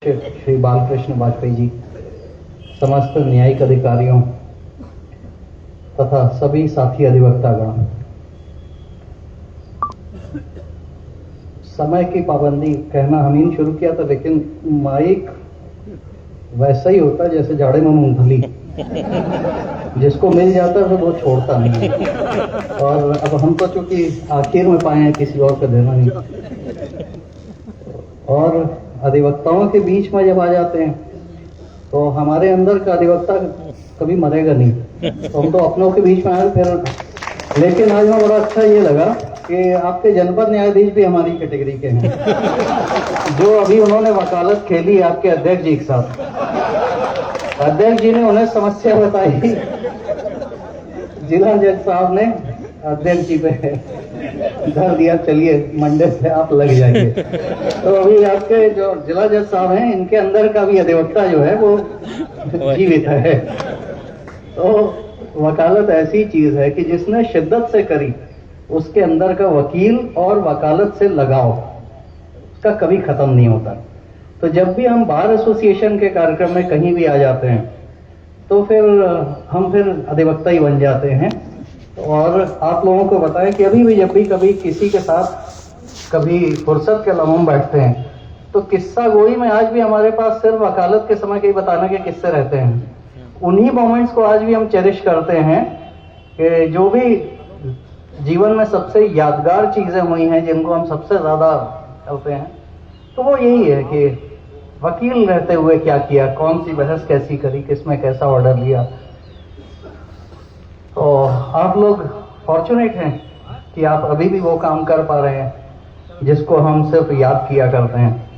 श्री बालकृष्ण वाजपेयी जी, समस्त न्यायिक अधिकारियों तथा सभी साथी अधिवक्तागण, समय की पाबंदी कहना हम ही शुरू किया था, लेकिन माइक वैसा ही होता है जैसे जाड़े में मूंगफली, जिसको मिल जाता है वो छोड़ता नहीं। और अब हम तो चूंकि आखिर में पाए हैं, किसी और को देना नहीं। और अधिवक्ताओं के बीच में जब आ जाते हैं तो हमारे अंदर का अधिवक्ता कभी मरेगा नहीं, तो हम तो अपनों के बीच में आए फिर। लेकिन आज में बड़ा अच्छा ये लगा कि आपके जनपद न्यायाधीश भी हमारी कैटेगरी के हैं, जो अभी उन्होंने वकालत खेली आपके अध्यक्ष जी के साथ। अध्यक्ष जी ने उन्हें समस्या बताई, जिला जज साहब ने अध्यक्ष जी पे धर दिया, चलिए मंडे से आप लग जाइए। तो अभी आपके जो जिला जज साहब हैं, इनके अंदर का भी अधिवक्ता जो है वो जीवित है। तो वकालत ऐसी चीज है कि जिसने शिद्दत से करी, उसके अंदर का वकील और वकालत से लगाव उसका कभी खत्म नहीं होता। तो जब भी हम बार एसोसिएशन के कार्यक्रम में कहीं भी आ जाते हैं तो फिर हम अधिवक्ता ही बन जाते हैं। और आप लोगों को बताएं कि अभी भी जब भी कभी किसी के साथ कभी फुर्सत के लम्हों बैठते हैं तो किस्सा गोई में आज भी हमारे पास सिर्फ वकालत के समय के बताने के किस्से रहते हैं। उन्हीं मोमेंट्स को आज भी हम चेरिश करते हैं कि जो भी जीवन में सबसे यादगार चीजें हुई हैं, जिनको हम सबसे ज्यादा करते हैं, तो वो यही है कि वकील रहते हुए क्या किया, कौन सी बहस कैसी करी, किसमें कैसा ऑर्डर लिया। तो आप लोग फॉर्चुनेट हैं कि आप अभी भी वो काम कर पा रहे हैं जिसको हम सिर्फ याद किया करते हैं।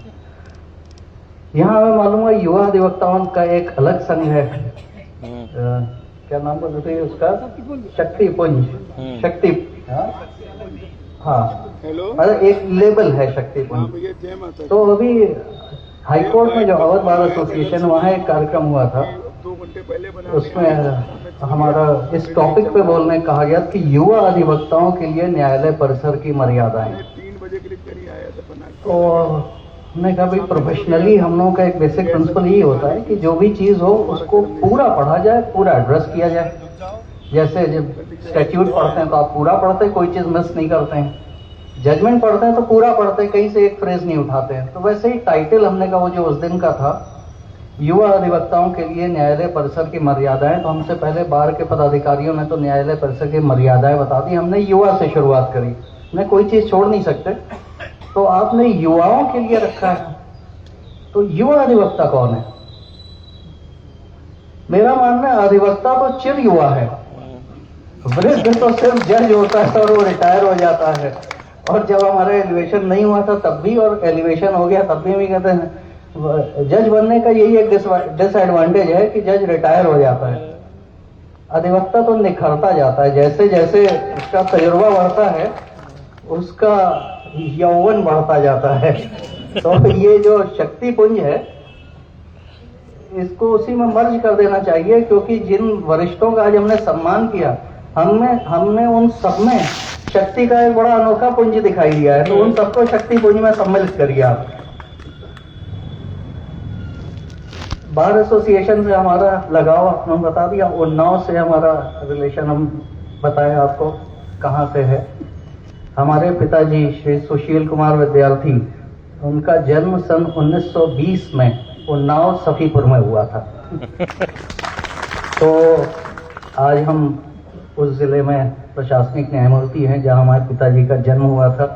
यहाँ हमें मालूम है युवा अधिवक्ताओं का एक अलग संघ है, क्या नाम बोलते हैं उसका, शक्तिपुंज। शक्ति, हाँ, अरे एक लेबल है शक्तिपुंज। तो अभी हाईकोर्ट में जो अवध बार एसोसिएशन, वहाँ एक कार्यक्रम हुआ था, उसमें हमारा इस टॉपिक पे बोलने कहा गया कि युवा अधिवक्ताओं के लिए न्यायालय परिसर की मर्यादाएं। तो हमने कहा भाई, प्रोफेशनली हम लोगों का एक बेसिक प्रिंसिपल यही होता है कि जो भी चीज हो उसको पूरा पढ़ा जाए, पूरा एड्रेस किया जाए। जैसे जब स्टैट्यूट पढ़ते हैं तो आप पूरा पढ़ते हैं, कोई चीज मिस नहीं करते हैं। जजमेंट पढ़ते हैं तो पूरा पढ़ते हैं, कहीं से एक फ्रेज नहीं उठाते हैं। तो वैसे ही टाइटल हमने कहा वो जो उस दिन का था, युवा अधिवक्ताओं के लिए न्यायालय परिसर की मर्यादाएं। तो हमसे पहले बार के पदाधिकारियों ने तो न्यायालय परिसर की मर्यादाएं बता दी, हमने युवा से शुरुआत करी, हमने कोई चीज छोड़ नहीं सकते। तो आपने युवाओं के लिए रखा है, तो युवा अधिवक्ता कौन है? मेरा मानना है अधिवक्ता तो चिर युवा है, वृद्ध तो सिर्फ जज होता है और वो रिटायर हो जाता है। और जब हमारा एलिवेशन नहीं हुआ था तब भी, और एलिवेशन हो गया तब भी कहते हैं जज बनने का यही एक डिसएडवांटेज है कि जज रिटायर हो जाता है। अधिवक्ता तो निखरता जाता है, जैसे जैसे उसका तजुर्बा बढ़ता है उसका यौवन बढ़ता जाता है। तो ये जो शक्तिपुंज है, इसको उसी में मर्ज कर देना चाहिए, क्योंकि जिन वरिष्ठों का आज हमने सम्मान किया, हमने उन सब में शक्ति का एक बड़ा अनोखा पुंज दिखाई दिया है। तो उन सबको शक्ति पुंज में सम्मिलित करिए आप। बार एसोसिएशन से हमारा लगाव हम बता दिया, उन्नाव से हमारा रिलेशन हम बताया आपको कहाँ से है। हमारे पिताजी श्री सुशील कुमार विद्यार्थी, उनका जन्म सन 1920 में उन्नाव सफीपुर में हुआ था। तो आज हम उस जिले में प्रशासनिक न्यायमूर्ति हैं जहां हमारे पिताजी का जन्म हुआ था।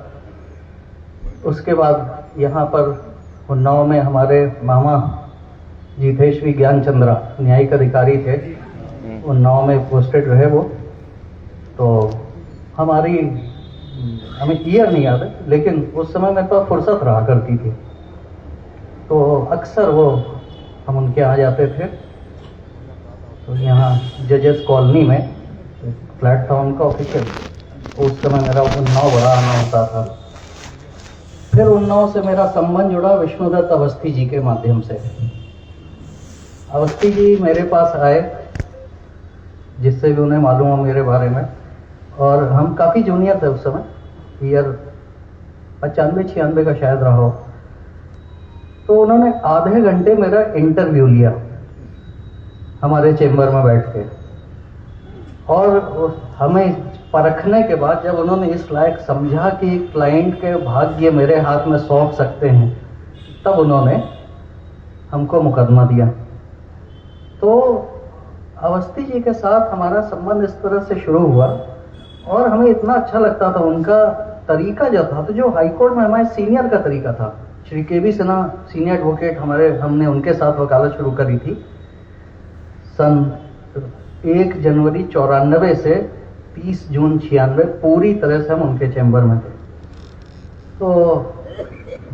उसके बाद यहाँ पर उन्नाव में हमारे मामा जीतेश्वरी ज्ञानचंद्रा न्यायिक अधिकारी थे, उन्नाव में पोस्टेड रहे वो। तो हमें ईयर नहीं याद है, लेकिन उस समय मेरे पास फुर्सत रहा करती थी, तो अक्सर वो हम उनके यहाँ जाते थे। तो यहाँ जजेस कॉलोनी में फ्लैट था उनका ऑफिशियल, उस समय मेरा उन्नाव बड़ा आना होता था। फिर उन्नाव से मेरा संबंध जुड़ा विष्णुदत्त अवस्थी जी के माध्यम से। अवस्थी जी मेरे पास आए, जिससे भी उन्हें मालूम हो मेरे बारे में, और हम काफ़ी जूनियर थे उस समय, ईयर 95-96 का शायद रहा हो। तो उन्होंने आधे घंटे मेरा इंटरव्यू लिया हमारे चेंबर में बैठ के, और हमें परखने के बाद जब उन्होंने इस लायक समझा कि क्लाइंट के भाग्य मेरे हाथ में सौंप सकते हैं, तब उन्होंने हमको मुकदमा दिया। तो अवस्थी जी के साथ हमारा संबंध इस तरह से शुरू हुआ, और हमें इतना अच्छा लगता था उनका तरीका जो था, तो जो हाईकोर्ट में हमारे सीनियर का तरीका था, Shri KB. Sinha senior advocate हमने उनके साथ वकालत शुरू करी थी सन 1 जनवरी 94 से 30 जून 96, पूरी तरह से हम उनके चैम्बर में थे। तो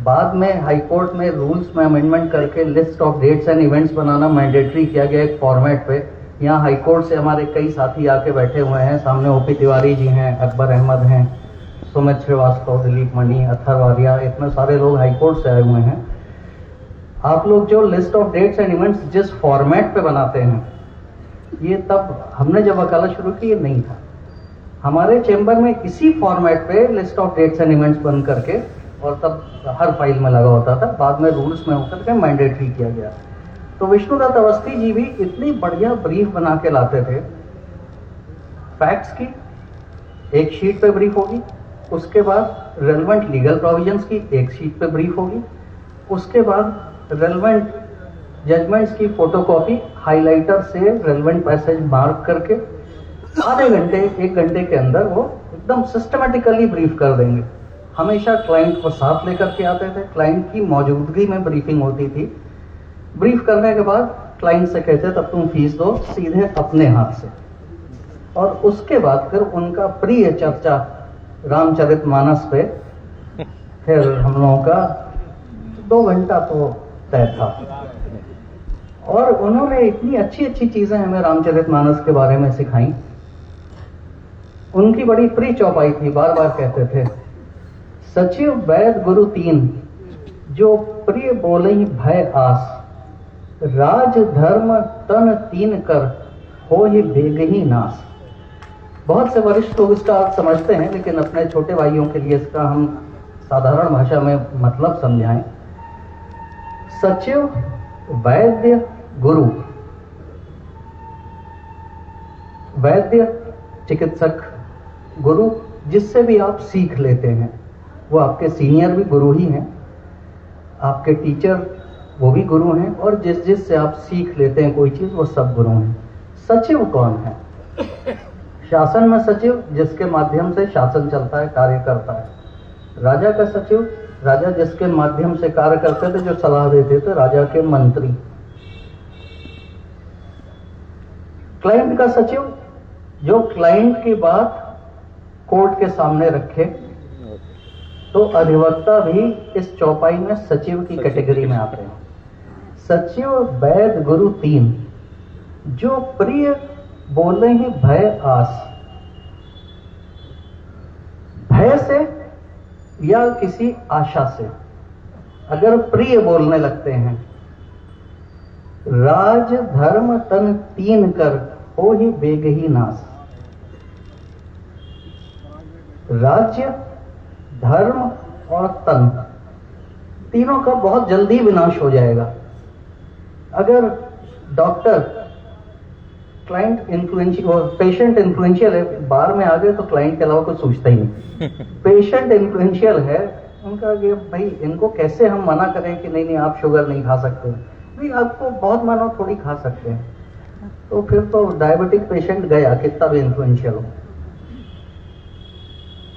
बाद में हाईकोर्ट में रूल्स में अमेंडमेंट करके list of dates and events बनाना मैंडेटरी किया गया एक फॉर्मेट पे। यहाँ हाईकोर्ट से हमारे कई साथी आके बैठे हुए हैं, सामने ओपी तिवारी जी हैं, अकबर अहमद हैं, सुमित श्रीवास्तव, दिलीप मणि, अथर वारिया, इतने सारे लोग हाईकोर्ट से आए हुए हैं। आप लोग जो list of dates and events जिस फॉर्मेट पे बनाते हैं, ये तब हमने जब वकालत शुरू की ये नहीं था। हमारे चेंबर में इसी फॉर्मेट पे list of dates and events बन करके, और तब हर फाइल में लगा होता था, बाद में रूल्स में होकर के मैंडेटरी किया गया। तो विष्णुदत्त अवस्थी जी भी इतनी बढ़िया ब्रीफ बना के लाते थे। फैक्ट्स की एक शीट पे ब्रीफ होगी, उसके बाद रेलेवेंट लीगल प्रोविजंस की एक शीट पे ब्रीफ होगी, उसके बाद रेलेवेंट जजमेंट्स की फोटोकॉपी हाइलाइटर से रेलेवेंट पैसेज मार्क करके आधे घंटे 1 घंटे के अंदर वो एकदम सिस्टमेटिकली ब्रीफ कर देंगे। हमेशा क्लाइंट को साथ लेकर के आते थे, क्लाइंट की मौजूदगी में ब्रीफिंग होती थी। ब्रीफ करने के बाद क्लाइंट से कहते तब तुम फीस दो सीधे अपने हाथ से, और उसके बाद फिर उनका प्रिय चर्चा रामचरितमानस पे फिर हम लोगों का 2 घंटा तो तय था। और उन्होंने इतनी अच्छी अच्छी चीजें हमें रामचरितमानस के बारे में सिखाई। उनकी बड़ी प्रिय चौपाई थी, बार बार कहते थे, सचिव वैद गुरु 3 जो प्रिय बोले ही भय आस, राज धर्म तन 3 कर हो ही बेगही नास। बहुत से वरिष्ठ लोग इसका अर्थ समझते हैं, लेकिन अपने छोटे भाइयों के लिए इसका हम साधारण भाषा में मतलब समझाएं। सचिव, वैद्य, गुरु। वैद्य चिकित्सक, गुरु जिससे भी आप सीख लेते हैं, वो आपके सीनियर भी गुरु ही हैं, आपके टीचर वो भी गुरु हैं, और जिस से आप सीख लेते हैं कोई चीज वो सब गुरु हैं। सचिव कौन है? शासन में सचिव जिसके माध्यम से शासन चलता है, कार्य करता है। राजा का सचिव, राजा जिसके माध्यम से कार्य करते थे, जो सलाह देते थे, राजा के मंत्री। क्लाइंट का सचिव जो क्लाइंट की बात कोर्ट के सामने रखे। तो अधिवक्ता भी इस चौपाई में सचिव की कैटेगरी में आते हैं। सचिव वैद गुरु 3 जो प्रिय बोले ही भय आस। भय से या किसी आशा से अगर प्रिय बोलने लगते हैं, राज धर्म तन 3 कर हो ही बेगही नास। राज्य, धर्म और तन तीनों का बहुत जल्दी विनाश हो जाएगा। अगर डॉक्टर क्लाइंट इन्फ्लुएंशियल और पेशेंट इन्फ्लुएंशियल है, बार में आ गए तो क्लाइंट के अलावा कुछ सोचता ही नहीं। पेशेंट इन्फ्लुएंशियल है, उनका ये भाई इनको कैसे हम मना करें कि नहीं आप शुगर नहीं खा सकते, भाई आपको बहुत मानो थोड़ी खा सकते हैं। तो फिर तो डायबिटिक पेशेंट गया कितना भी इन्फ्लुएंशियल हो।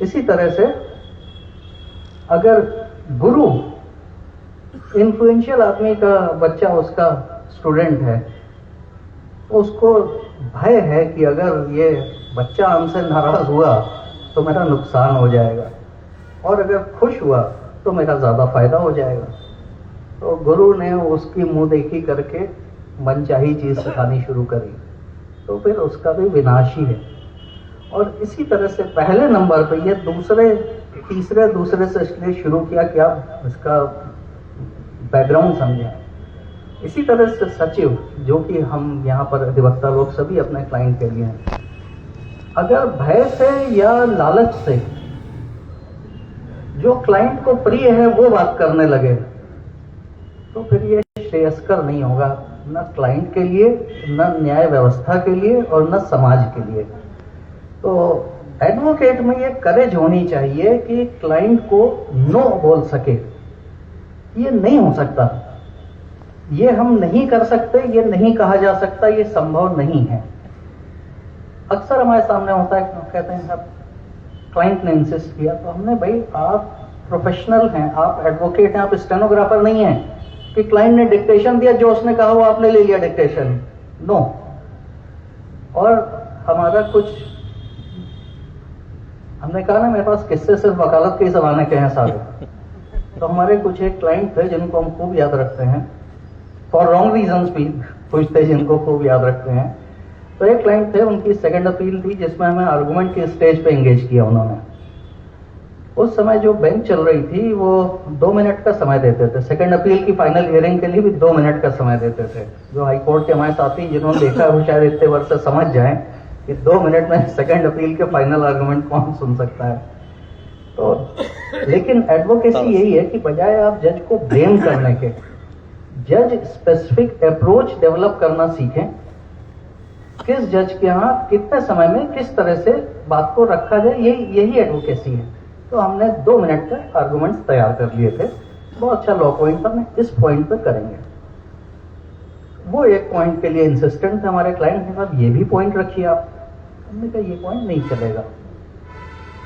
इसी तरह से अगर गुरु इन्फ्लुएंशियल आदमी का बच्चा उसका स्टूडेंट है, तो उसको भय है कि अगर ये बच्चा हमसे नाराज हुआ तो मेरा नुकसान हो जाएगा, और अगर खुश हुआ तो मेरा ज्यादा फायदा हो जाएगा। तो गुरु ने उसकी मुंह देखी करके मनचाही चीज सिखानी शुरू करी, तो फिर उसका भी विनाश ही है। और इसी तरह से पहले नंबर पे ये तीसरे से इसलिए शुरू किया कि आप इसका बैकग्राउंड समझें। इसी तरह से सचिव, जो कि हम यहाँ पर अधिवक्ता लोग सभी अपने क्लाइंट के लिए हैं, अगर भय से या लालच से जो क्लाइंट को प्रिय है वो बात करने लगे, तो फिर ये श्रेयस्कर नहीं होगा, न क्लाइंट के लिए, न न्याय व्यवस्था के लिए और न समाज के लिए। तो एडवोकेट में ये करेज होनी चाहिए कि क्लाइंट को नो बोल सके। ये नहीं हो सकता, ये हम नहीं कर सकते, ये नहीं कहा जा सकता, ये संभव नहीं है। अक्सर हमारे सामने होता है, कहते हैं साहब क्लाइंट ने इंसिस्ट किया, तो हमने, भाई आप प्रोफेशनल हैं, आप एडवोकेट हैं, आप स्टेनोग्राफर नहीं हैं कि क्लाइंट ने डिक्टेशन दिया, जो उसने कहा वो आपने ले लिया डिक्टेशन। नो। और हमारा कुछ, हमने कहा ना मेरे पास किस्से सिर्फ वकालत के ही ज़माने के हैं सारे। तो हमारे कुछ एक क्लाइंट थे जिनको हम खूब याद रखते हैं, फॉर रॉन्ग रीजंस भी कुछ थे जिनको खूब याद रखते हैं। तो एक क्लाइंट थे, उनकी सेकंड अपील थी जिसमें हमें आर्गुमेंट की स्टेज पे एंगेज किया उन्होंने। उस समय जो बेंच चल रही थी वो 2 मिनट का समय देते थे, सेकंड अपील की फाइनल हियरिंग के लिए भी 2 मिनट का समय देते थे। जो हाई कोर्ट के हमारे साथी जिन्होंने देखा है वो शायद इतने वर्ष से समझ जाएं कि 2 मिनट में सेकंड अपील के फाइनल आर्गुमेंट कौन सुन सकता है। तो लेकिन एडवोकेसी यही है कि बजाय आप जज को ब्लेम करने के, जज स्पेसिफिक अप्रोच डेवलप करना सीखें। किस जज के यहाँ कितने समय में किस तरह से बात को रखा जाए, यही एडवोकेसी है। तो हमने 2 मिनट का आर्गुमेंट्स तैयार कर लिए थे। बहुत अच्छा लॉ पॉइंट था, हमने इस पॉइंट पे करेंगे। वो एक पॉइंट के लिए इंसिस्टेंट थे हमारे क्लाइंट ने कहा ये भी पॉइंट रखिए आप। हमने कहा ये पॉइंट नहीं चलेगा,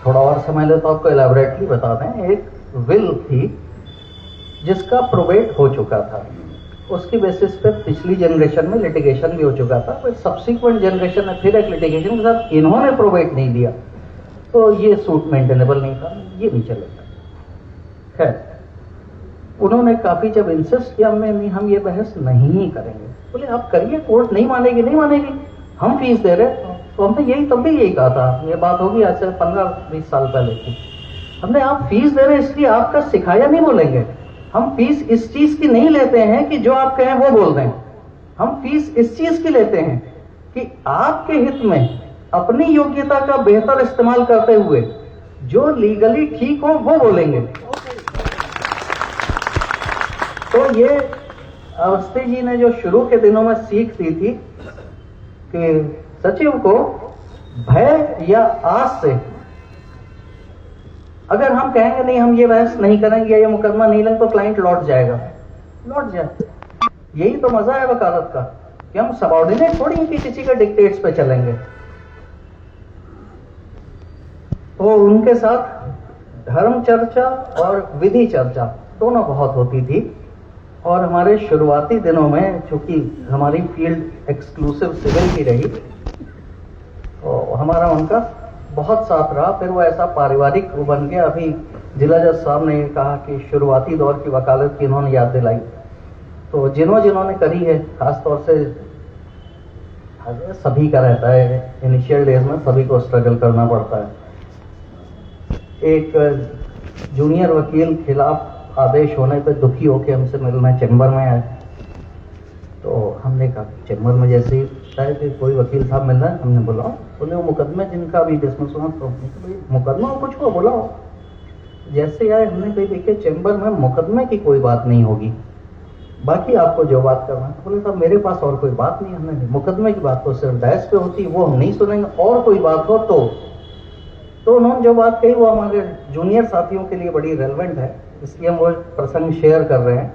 थोड़ा और समय ले तो आपको एलैबोरेटली बता दें। एक विल थी जिसका प्रोबेट हो चुका था, उसकी बेसिस पे पिछली जनरेशन में लिटिगेशन भी हो चुका था, फिर सब्सिक्वेंट जनरेशन में फिर एक लिटिगेशन के साथ इन्होंने प्रोबेट नहीं दिया, तो ये सूट मेंटेनेबल नहीं था, ये नहीं चलेगा। खैर उन्होंने काफी जब इंसिस्ट किया, हम ये बहस नहीं करेंगे। बोले आप करिए, कोर्ट नहीं मानेगी, नहीं मानेगी, हम फीस दे रहे। तो हमने यही तब भी यही कहा था, ये बात होगी आज से 15-20 साल पहले की। हमने आप फीस दे रहे इसलिए आपका सिखाया नहीं बोलेंगे। हम फीस इस चीज की नहीं लेते हैं कि जो आप कहें वो बोल दें। हम फीस इस चीज की लेते हैं कि आपके हित में अपनी योग्यता का बेहतर इस्तेमाल करते हुए जो लीगली ठीक हो वो बोलेंगे। तो ये अवस्थी जी ने जो शुरू के दिनों में सीख दी थी कि सचिव को भय या आस से, अगर हम कहेंगे नहीं हम ये बहस नहीं करेंगे, ये मुकदमा नहीं लेंगे, तो क्लाइंट लौट जाएगा, लौट जाए। यही तो मजा है वकालत का कि हम सबऑर्डिनेट थोड़ी हैं कि किसी के डिक्टेट्स पे चलेंगे। तो उनके साथ धर्म चर्चा और विधि चर्चा दोनों बहुत होती थी। और हमारे शुरुआती दिनों में चूंकि हमारी फील्ड एक्सक्लूसिव सिविल की रही, तो हमारा उनका बहुत साथ रहा। फिर वो ऐसा पारिवारिक वो बन गया। अभी जिला जज साहब ने कहा कि शुरुआती दौर की वकालत की इन्होंने याद दिलाई, तो जिन्होंने करी है, खासतौर से सभी का रहता है, इनिशियल डेज में सभी को स्ट्रगल करना पड़ता है। एक जूनियर वकील खिलाफ आदेश होने पे दुखी होकर हमसे मिलने चैम्बर में आए। तो हमने कहा चैम्बर में जैसे ही शायद कोई वकील साहब मिल रहा है, हमने बोला, बोले वो मुकदमे जिनका अभी डिस्मिस हुआ, तो मुकदमा कुछ को बुलाओ। जैसे आए हमने कही देखिए चैम्बर में मुकदमे की कोई बात नहीं होगी, बाकी आपको जो बात करना है। बोले साहब मेरे पास और कोई बात नहीं, हमने मुकदमे की बात तो सिर्फ डायस पे होती, वो हम नहीं सुनेंगे, और कोई बात हो तो उन्होंने जो बात कही वो हमारे जूनियर साथियों के लिए बड़ी रेलेवेंट है, इसलिए हम वो प्रसंग शेयर कर रहे हैं।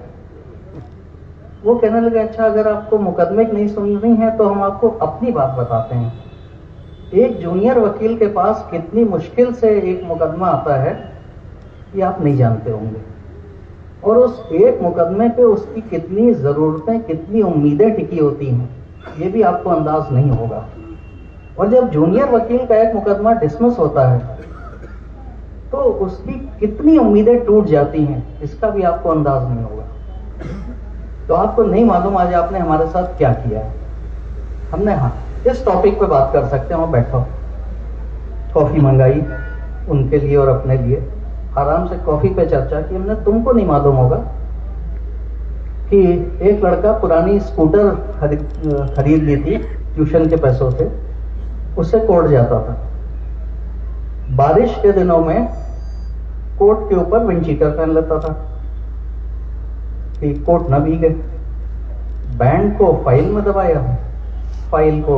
वो कहने लगे अच्छा अगर आपको मुकदमे की नहीं सुननी है तो हम आपको अपनी बात बताते हैं। एक जूनियर वकील के पास कितनी मुश्किल से एक मुकदमा आता है ये आप नहीं जानते होंगे, और उस एक मुकदमे पे उसकी कितनी जरूरतें, कितनी उम्मीदें टिकी होती हैं, ये भी आपको अंदाज नहीं होगा। और जब जूनियर वकील का एक मुकदमा डिसमिस होता है तो उसकी कितनी उम्मीदें टूट जाती हैं, इसका भी आपको अंदाज नहीं होगा। तो आपको नहीं मालूम आज आपने हमारे साथ क्या किया है। हमने इस टॉपिक पे बात कर सकते हैं। और बैठो, कॉफी मंगाई उनके लिए और अपने लिए, आराम से कॉफी पे चर्चा की हमने। तुमको नहीं मालूम होगा कि एक लड़का पुरानी स्कूटर खरीद ली थी ट्यूशन के पैसों से, उससे कोर्ट जाता था। बारिश के दिनों में कोर्ट के ऊपर विंड चीटर पहन लेता था। कि कोट न भीगे। बैंड को फाइल में दबाया, फाइल को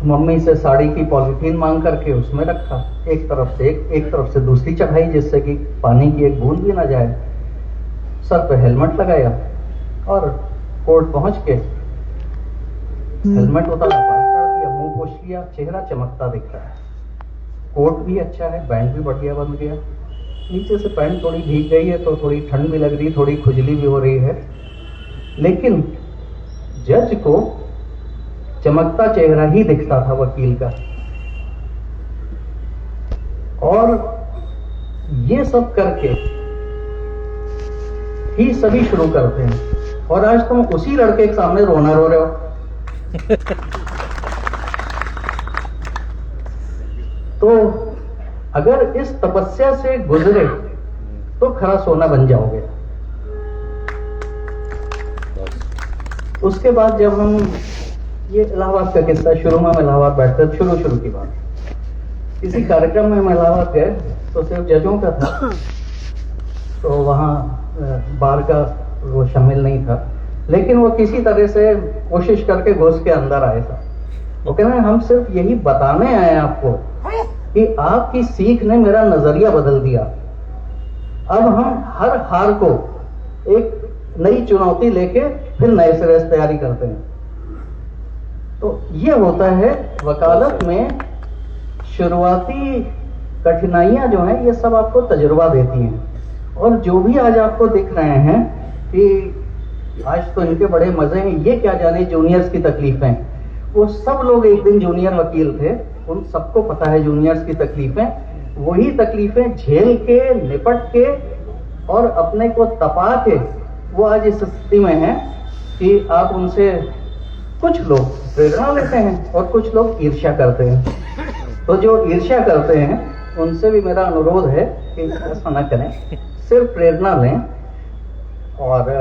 मम्मी से साड़ी की पॉलिथीन मांग करके उसमें रखा, एक तरफ से दूसरी चढ़ाई जिससे कि पानी की एक बूंद भी ना जाए। सर पे हेलमेट लगाया और कोर्ट पहुंच के हेलमेट उतारा, बाल काट लिया, मुंह पोंछ लिया, चेहरा चमकता दिख रहा है। कोट भी अच्छा है, बैंड भी बढ़िया बन गया। नीचे से पैंट थोड़ी भीग गई है तो थोड़ी ठंड भी लग रही, थोड़ी खुजली भी हो रही है, लेकिन जज को चमकता चेहरा ही दिखता था वकील का। और ये सब करके ही सभी शुरू करते हैं, और आज तुम उसी लड़के के सामने रोना रो रहे हो। तो अगर इस तपस्या से गुजरे तो खरा सोना बन जाओगे। उसके बाद जब हम ये इलाहाबाद का किस्सा, शुरू में हम इलाहाबाद बैठते, शुरू की बात, किसी कार्यक्रम में हम इलाहाबाद गए तो सिर्फ जजों का था, तो वहाँ बार का वो शामिल नहीं था, लेकिन वो किसी तरह से कोशिश करके घुस के अंदर आए था। वो कह रहे हैं हम सिर्फ यही बताने आए आपको कि आपकी सीख ने मेरा नजरिया बदल दिया। अब हम हर हार को एक नई चुनौती लेके फिर नए सिरे से तैयारी करते हैं। तो ये होता है वकालत में, शुरुआती कठिनाइयां जो हैं ये सब आपको तजुर्बा देती हैं। और जो भी आज आपको दिख रहे हैं कि आज तो इनके बड़े मजे हैं, ये क्या जाने जूनियर्स की तकलीफें, वो सब लोग एक दिन जूनियर वकील थे, उन सबको पता है जूनियर्स की तकलीफें। वही तकलीफें झेल के, निपट के और अपने को तपा के वो आज इस स्थिति में हैं कि आप उनसे, कुछ लोग प्रेरणा लेते हैं और कुछ लोग ईर्ष्या करते हैं। तो जो ईर्ष्या करते हैं उनसे भी मेरा अनुरोध है कि ऐसा ना करें, सिर्फ प्रेरणा लें और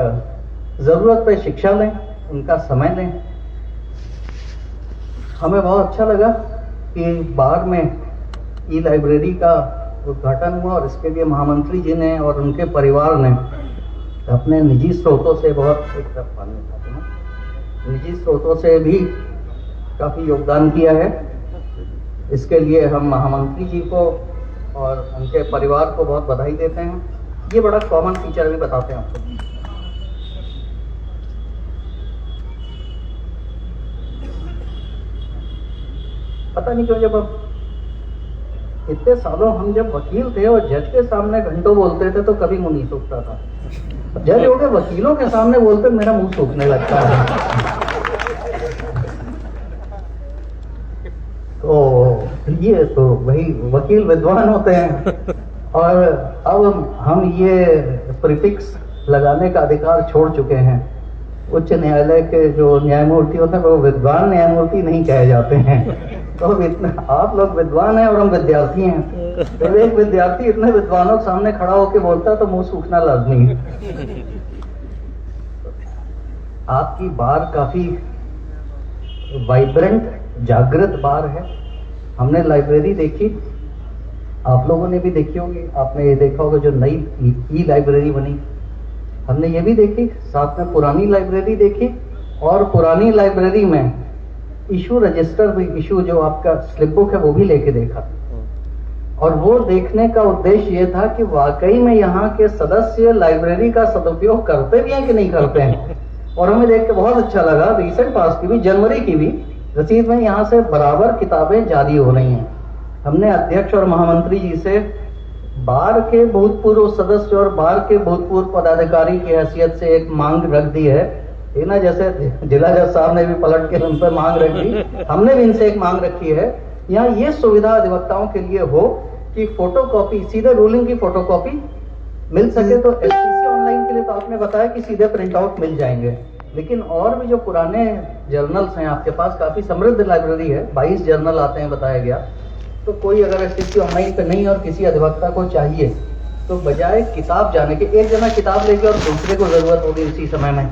जरूरत पे शिक्षा लें, उनका समय लें। हमें बहुत अच्छा लगा कि बार में ई लाइब्रेरी का उद्घाटन हुआ और इसके लिए महामंत्री जी ने और उनके परिवार ने अपने निजी स्रोतों से निजी स्रोतों से भी काफी योगदान किया है। इसके लिए हम महामंत्री जी को और उनके परिवार को बहुत बधाई देते हैं। ये बड़ा कॉमन फीचर भी बताते हैं आपको। पता नहीं क्यों जब अब इतने सालों हम जब वकील थे और जज के सामने घंटों बोलते थे तो कभी मुंह नहीं सूखता था। जज हो के वकीलों के सामने बोलते मेरा मुंह सूखने लगता है। तो ये तो वही वकील विद्वान होते हैं। और अब हम ये प्रीफिक्स लगाने का अधिकार छोड़ चुके हैं। उच्च न्यायालय के जो न्यायमूर्ति होते हैं वो विद्वान न्यायमूर्ति नहीं कहे जाते हैं। तो इतना आप लोग विद्वान हैं और हम विद्यार्थी हैं। तो एक विद्यार्थी इतने विद्वानों के सामने खड़ा होकर बोलता है तो मुंह सूखना लाजमी है। आपकी बार काफी वाइब्रेंट, जागृत बार है। हमने लाइब्रेरी देखी, आप लोगों ने भी देखी होगी। आपने ये देखा होगा जो नई ई लाइब्रेरी बनी, हमने ये भी देखी, साथ में पुरानी लाइब्रेरी देखी। और पुरानी लाइब्रेरी में इशू रजिस्टर भी, इशू जो आपका स्लिप बुक है वो भी लेके देखा। और वो देखने का उद्देश्य ये था कि वाकई में यहाँ के सदस्य लाइब्रेरी का सदुपयोग करते भी हैं कि नहीं करते हैं। और हमें देख के बहुत अच्छा लगा, रिसेंट पास की भी, जनवरी की भी रसीद में यहाँ से बराबर किताबें जारी हो रही हैं। हमने अध्यक्ष और महामंत्री जी से बार के भूतपूर्व सदस्य और बार के भूतपूर्व पदाधिकारी की हैसियत से एक मांग रख दी है। ये ना जैसे जिला जज साहब ने भी पलट के उन पर मांग रख दी, हमने भी इनसे एक मांग रखी है। यहाँ ये सुविधा अधिवक्ताओं के लिए हो कि फोटोकॉपी, सीधे रूलिंग की फोटोकॉपी मिल सके। तो एसटीसी ऑनलाइन के लिए तो आपने बताया कि सीधे प्रिंट आउट मिल जाएंगे, लेकिन और भी जो पुराने जर्नल्स हैं आपके पास, काफी समृद्ध लाइब्रेरी है, 22 जर्नल आते हैं बताया गया। तो कोई अगर एसटीसी ऑनलाइन पे नहीं और किसी अधिवक्ता को चाहिए तो बजाय किताब जाने के, एक जना किताब लेके और दूसरे को जरूरत होगी उसी समय में,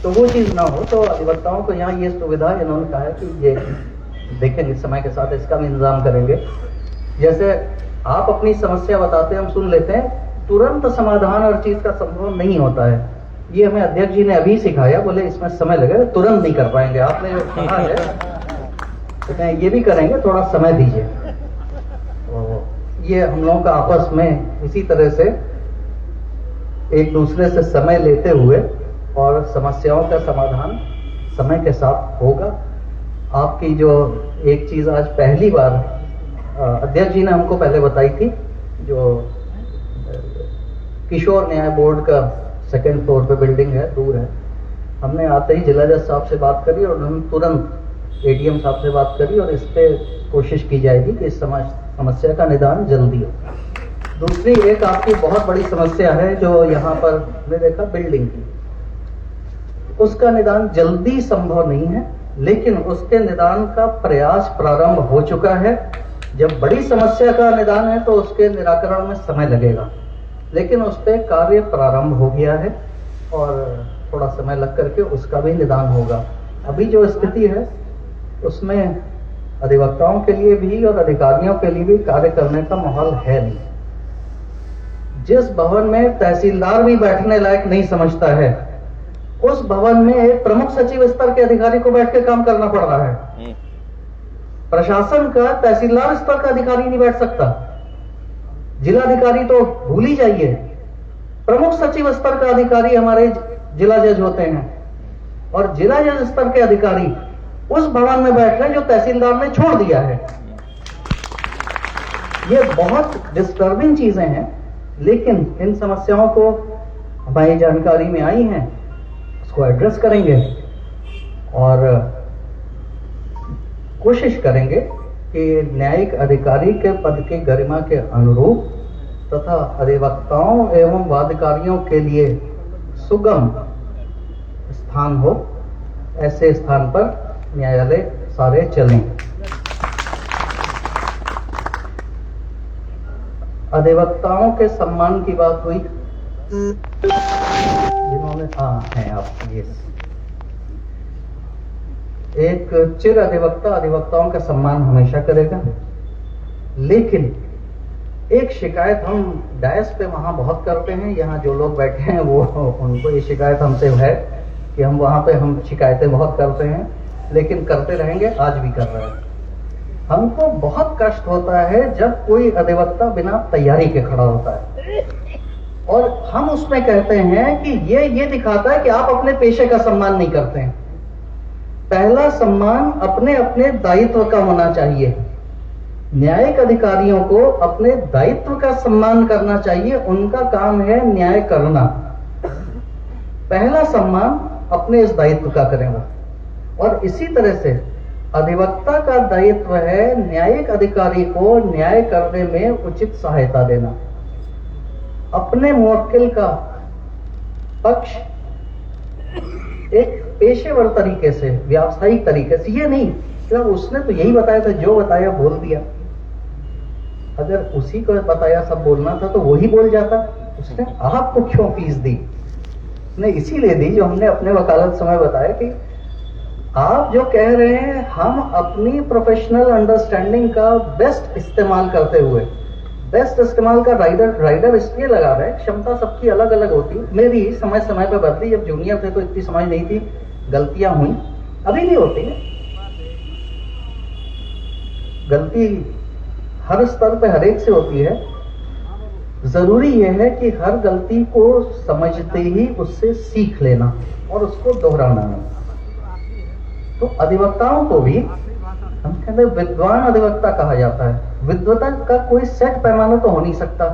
तो वो चीज ना हो। तो अधिवक्ताओं को यहाँ ये सुविधा इन्होंने कहा है कि ये देखेंगे, समय के साथ इसका भी इंतजाम करेंगे। जैसे आप अपनी समस्या बताते हैं, हम सुन लेते हैं, तुरंत समाधान हर चीज का संभव नहीं होता है। ये हमें अध्यक्ष जी ने अभी सिखाया, बोले इसमें समय लगेगा, तुरंत नहीं कर पाएंगे, आपने जो कहा है तो ये भी करेंगे, थोड़ा समय दीजिए। तो ये हम लोगों का आपस में इसी तरह से एक दूसरे से समय लेते हुए और समस्याओं का समाधान समय के साथ होगा। आपकी जो एक चीज आज पहली बार अध्यक्ष जी ने हमको पहले बताई थी, जो किशोर न्याय बोर्ड का 2nd फ्लोर पे बिल्डिंग है, दूर है, हमने आते ही जिला जज साहब से बात करी और हम तुरंत एडीएम साहब से बात करी और इस पे कोशिश की जाएगी कि इस समस्या का निदान जल्दी हो। दूसरी एक आपकी बहुत बड़ी समस्या है जो यहाँ पर हमने देखा बिल्डिंग की, उसका निदान जल्दी संभव नहीं है, लेकिन उसके निदान का प्रयास प्रारंभ हो चुका है। जब बड़ी समस्या का निदान है तो उसके निराकरण में समय लगेगा, लेकिन उस पर कार्य प्रारंभ हो गया है और थोड़ा समय लग करके उसका भी निदान होगा। अभी जो स्थिति है उसमें अधिवक्ताओं के लिए भी और अधिकारियों के लिए भी कार्य करने का माहौल है नहीं। जिस भवन में तहसीलदार भी बैठने लायक नहीं समझता है, उस भवन में एक प्रमुख सचिव स्तर के अधिकारी को बैठ के काम करना पड़ रहा है। प्रशासन का तहसीलदार स्तर का अधिकारी नहीं बैठ सकता, जिलाधिकारी तो भूल ही जाइए, प्रमुख सचिव स्तर का अधिकारी हमारे जिला जज होते हैं और जिला जज स्तर के अधिकारी उस भवन में बैठ रहे हैं जो तहसीलदार ने छोड़ दिया है। ये बहुत डिस्टर्बिंग चीजें हैं, लेकिन इन समस्याओं को हमारी जानकारी में आई हैं, उसको एड्रेस करेंगे और कोशिश करेंगे कि न्यायिक अधिकारी के पद की गरिमा के अनुरूप तथा अधिवक्ताओं एवं वादकारियों के लिए सुगम स्थान हो, ऐसे स्थान पर न्यायालय सारे चलें। अधिवक्ताओं के सम्मान की बात हुई, जिन्होंने हैं आप, ये एक चिर अधिवक्ता अधिवक्ताओं का सम्मान हमेशा करेगा, लेकिन एक शिकायत हम डायस पे वहां बहुत करते हैं, यहाँ जो लोग बैठे हैं वो उनको ये शिकायत हमसे है कि हम वहां पे हम शिकायतें बहुत करते हैं, लेकिन करते रहेंगे, आज भी कर रहे हैं। हमको बहुत कष्ट होता है जब कोई अधिवक्ता बिना तैयारी के खड़ा होता है और हम उसमें कहते हैं कि ये दिखाता है कि आप अपने पेशे का सम्मान नहीं करते हैं। पहला सम्मान अपने अपने दायित्व का होना चाहिए। न्यायिक अधिकारियों को अपने दायित्व का सम्मान करना चाहिए, उनका काम है न्याय करना। पहला सम्मान अपने इस दायित्व का करें वो, और इसी तरह से अधिवक्ता का दायित्व है न्यायिक अधिकारी को न्याय करने में उचित सहायता देना, अपने मुवक्किल का पक्ष एक पेशेवर तरीके से, व्यावसायिक तरीके से, ये नहीं कि उसने तो यही बताया था, जो बताया बोल दिया। अगर उसी को बताया सब बोलना था तो वही बोल जाता, उसने आपको क्यों फीस दी? उसने इसीलिए दी जो हमने अपने वकालत समय बताया कि आप जो कह रहे हैं हम अपनी प्रोफेशनल अंडरस्टैंडिंग का बेस्ट इस्तेमाल करते हुए, बेस्ट इस्तेमाल का राइडर इसलिए लगा रहे हैं, क्षमता सबकी अलग अलग होती है। मेरी समय समय पर बदली, जब जूनियर थे तो इतनी समझ नहीं थी, गलतियां हुई, अभी भी होती है। गलती हर स्तर पे हर एक से होती है। जरूरी यह है कि हर गलती को समझते ही उससे सीख लेना और उसको दोहराना नहीं। तो अधिवक्ताओं को भी हम कहते हैं विद्वान अधिवक्ता कहा जाता है। विद्वता का कोई सेट पैमाना तो हो नहीं सकता।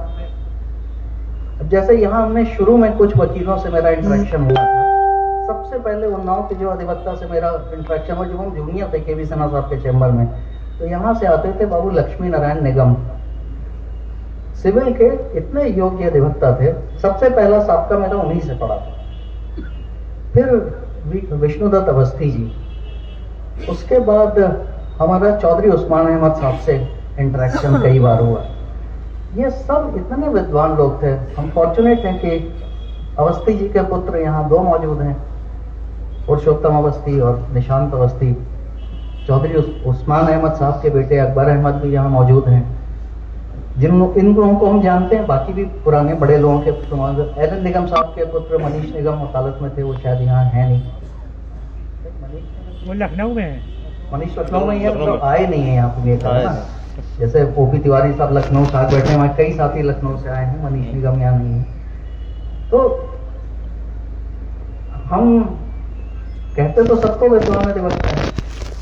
अब जैसे यहाँ हमने शुरू में कुछ वकीलों से मेरा इंटरेक्शन हुआ था, सबसे पहले उन्नाव के जो अधिवक्ता से मेरा इंटरेक्शन हुआ, जो हम जूनियर थे केवी सिन्हा साहब के चैम्बर में, तो यहाँ से आते थे बाबू लक्ष्मी नारायण निगम, सिविल के इतने योग्य अधिवक्ता थे। सबसे पहला साबका मेरा उन्हीं से पड़ा था, फिर विष्णुदत्त अवस्थी जी, उसके बाद हमारा चौधरी उस्मान अहमद साहब से इंटरेक्शन कई बार हुआ। ये सब इतने विद्वान लोग थे। हम फॉर्चुनेट हैं कि अवस्थी जी के पुत्र यहाँ 2 मौजूद हैं, पुरुषोत्तम अवस्थी और निशांत अवस्थी। चौधरी उस्मान अहमद साहब के बेटे अकबर अहमद भी यहाँ मौजूद हैं। इन लोगों को हम जानते हैं, बाकी भी पुराने बड़े लोगों के एलन निगम साहब के पुत्र मनीष निगम वकालत में थे, वो शायद यहाँ है नहीं। वो लखनऊ में है। मनीष लखनऊ में ही है, तो आए नहीं है यहाँ पे ना। जैसे ओपी तिवारी साहब लखनऊ साथ बैठे हैं, हमारे कई साथी लखनऊ से आए हैं, मनीष निगम यहाँ नहीं है। तो हम कहते तो सबको विद्वान अधिवक्ता है,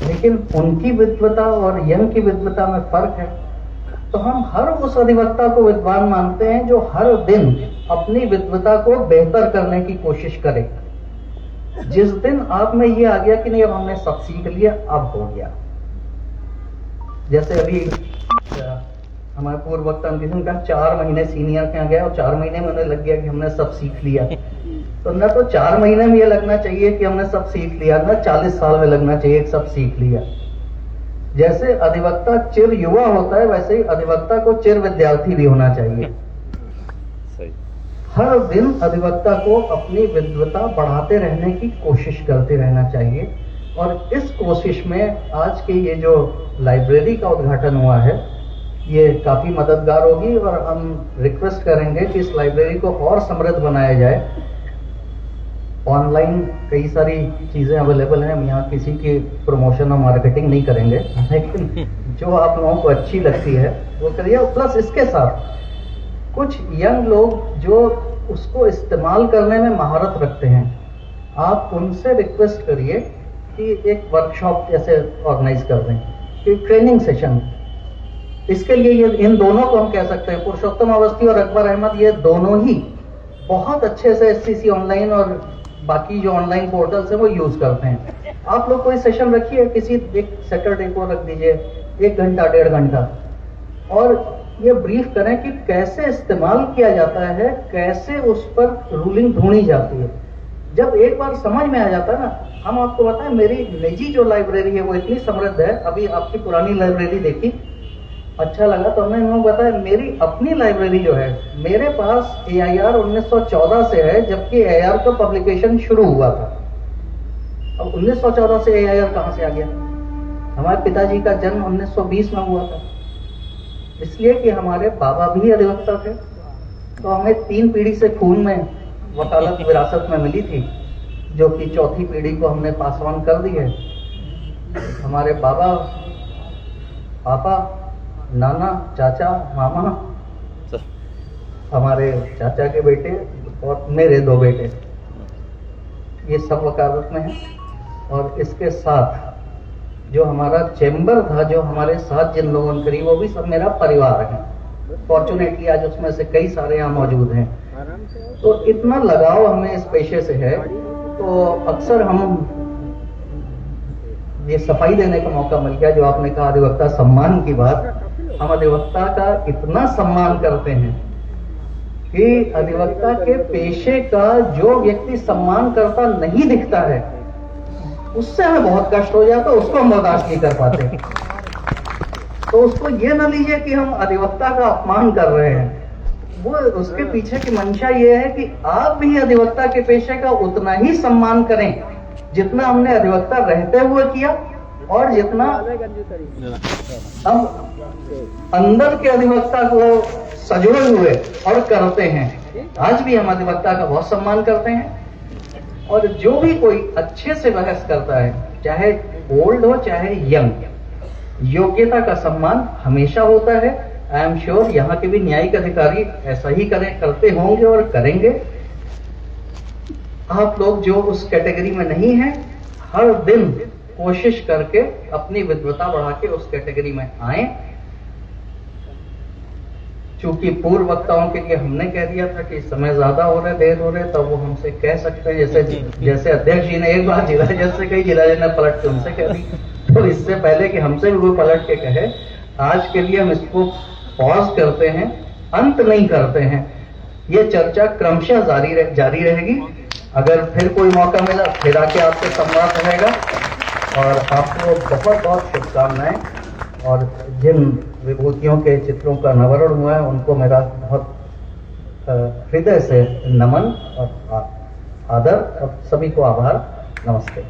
लेकिन उनकी विद्वता और यंग की विद्वता में फर्क है। तो हम हर उस अधिवक्ता को विद्वान मानते हैं जो हर दिन अपनी विद्वता को बेहतर करने की कोशिश करे। जिस दिन आप में ये आ गया कि नहीं अब हमने सब सीख लिया, अब हो गया। जैसे अभी हमारे पूर्व वक्ता का 4 महीने सीनियर के यहाँ गया और 4 महीने में उन्हें लग गया कि हमने सब सीख लिया। तो न तो 4 महीने में ये लगना चाहिए कि हमने सब सीख लिया, न 40 साल में लगना चाहिए कि सब सीख लिया। जैसे अधिवक्ता चिर युवा होता है, वैसे ही अधिवक्ता को चिर विद्यार्थी भी होना चाहिए। हर दिन अधिवक्ता को अपनी विद्वता बढ़ाते रहने की कोशिश करते रहना चाहिए। और इस कोशिश में आज के ये जो लाइब्रेरी का उद्घाटन हुआ है, ये काफी मददगार होगी। और हम रिक्वेस्ट करेंगे कि इस लाइब्रेरी को और समृद्ध बनाया जाए। ऑनलाइन कई सारी चीजें अवेलेबल हैं, हम यहाँ किसी की प्रमोशन और मार्केटिंग नहीं करेंगे, लेकिन जो आप लोगों को अच्छी लगती है वो करिए। प्लस इसके साथ कुछ यंग लोग जो उसको इस्तेमाल करने में महारत रखते हैं, आप उनसे रिक्वेस्ट करिए कि एक वर्कशॉप जैसे ऑर्गेनाइज कर दें, कि ट्रेनिंग सेशन। इसके लिए ये इन दोनों को हम कह सकते हैं, पुरुषोत्तम अवस्थी और अकबर अहमद, ये दोनों ही बहुत अच्छे से SCC ऑनलाइन और बाकी जो ऑनलाइन पोर्टल्स हैं वो यूज करते हैं। आप लोग कोई सेशन रखिए, किसी एक सैटरडे को रख दीजिए, 1 घंटा 1.5 घंटा, और ये ब्रीफ करें कि कैसे इस्तेमाल किया जाता है, कैसे उस पर रूलिंग ढूंढी जाती है। जब एक बार समझ में आ जाता है ना, हम आपको बताएं, मेरी निजी जो लाइब्रेरी है वो इतनी समृद्ध है। अभी आपकी पुरानी लाइब्रेरी देखी, अच्छा लगा, तो हमने इनको बताया मेरी अपनी लाइब्रेरी जो है, मेरे पास AIR 1914 से है, जबकि AIR का पब्लिकेशन शुरू हुआ था। अब 1914 से AIR कहां से आ गया? हमारे पिताजी का जन्म 1920 में हुआ था, इसलिए कि हमारे बाबा भी अधिवक्ता थे। तो हमें 3 पीढ़ी से खून में वकालत विरासत में मिली थी, जो कि 4थी पीढ़ी को हमने पास ऑन कर दी है। हमारे बाबा, पापा, नाना, चाचा, मामा, हमारे चाचा के बेटे और मेरे 2 बेटे, ये सब वकालत में हैं। और इसके साथ जो हमारा चैम्बर था, जो हमारे साथ जिन लोगों ने करी, वो भी सब मेरा परिवार है। फॉर्चुनेटली आज उसमें से कई सारे यहाँ मौजूद हैं। तो इतना लगाव हमें इस पेशे से है, तो अक्सर हम ये सफाई देने का मौका मिल गया। जो आपने कहा अधिवक्ता सम्मान की बात, हम अधिवक्ता का इतना सम्मान करते हैं कि अधिवक्ता के पेशे का जो व्यक्ति सम्मान करता नहीं दिखता है, उससे हमें बहुत कष्ट हो जाता है, उसको हम बर्दाश्त नहीं कर पाते। तो उसको ये ना लीजिए कि हम अधिवक्ता का अपमान कर रहे हैं। वो उसके पीछे की मंशा ये है कि आप भी अधिवक्ता के पेशे का उतना ही सम्मान करें जितना हमने अधिवक्ता रहते हुए किया, और जितना हम अंदर के अधिवक्ता को सजोए हुए और करते हैं। आज भी हम अधिवक्ता का बहुत सम्मान करते हैं। और जो भी कोई अच्छे से बहस करता है, चाहे ओल्ड हो चाहे यंग, योग्यता का सम्मान हमेशा होता है। आई एम श्योर यहाँ के भी न्यायिक अधिकारी ऐसा ही करते होंगे और करेंगे। आप लोग जो उस कैटेगरी में नहीं हैं, हर दिन कोशिश करके अपनी विद्वता बढ़ा के उस कैटेगरी में आए। चूंकि पूर्व वक्ताओं के लिए हमने कह दिया था कि समय ज्यादा हो रहे, देर हो रहे, तब वो हमसे कह सकते हैं। जैसे अध्यक्ष जी ने एक बार जिला जज से कही, जिला जज ने पलट के उनसे कह दी, तो इससे पहले कि हमसे भी वो पलट के कहे, आज के लिए हम इसको पॉज करते हैं, अंत नहीं करते हैं। ये चर्चा क्रमशः जारी रहेगी। अगर फिर कोई मौका मिला फिर आके आपसे संवाद रहेगा। और आपको बहुत बहुत शुभकामनाएं। और जिन विभूतियों के चित्रों का अनावरण हुआ है, उनको मेरा बहुत हृदय से नमन और आदर, और सभी को आभार। नमस्ते।